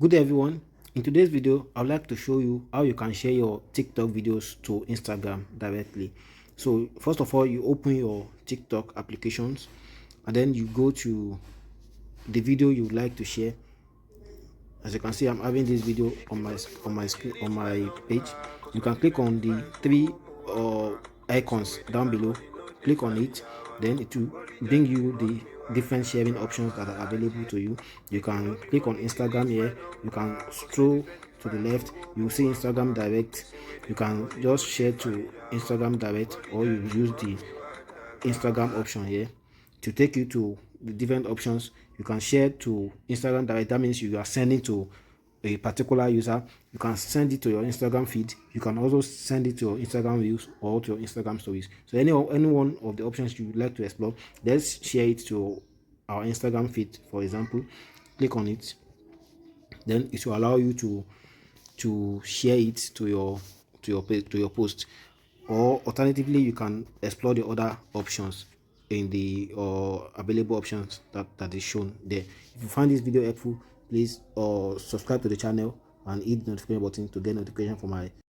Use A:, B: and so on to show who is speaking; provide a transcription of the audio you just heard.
A: Good day everyone. In today's video, I would like to show you how you can share your TikTok videos to Instagram directly. So first of all, you open your TikTok applications and then you go to the video you would like to share. As you can see, I'm having this video on my screen on my page. You can click on the three icons down below. Click on it, then it will bring you the different sharing options that are available to you. You can click on Instagram here. You can scroll to the left. You will see Instagram Direct. You can just share to Instagram Direct, or you use the Instagram option here to take you to the different options. You can share to Instagram Direct. That means you are sending to a particular user. You can send it to your Instagram feed. You can also send it to your Instagram Reels or to your Instagram stories. So any one of the options you would like to explore, let's share it to our Instagram feed, for example. Click on it, then it will allow you to share it to your post, or alternatively you can explore the other options in the available options that is shown there. If you find this video helpful, please subscribe to the channel and hit the notification button to get notification for my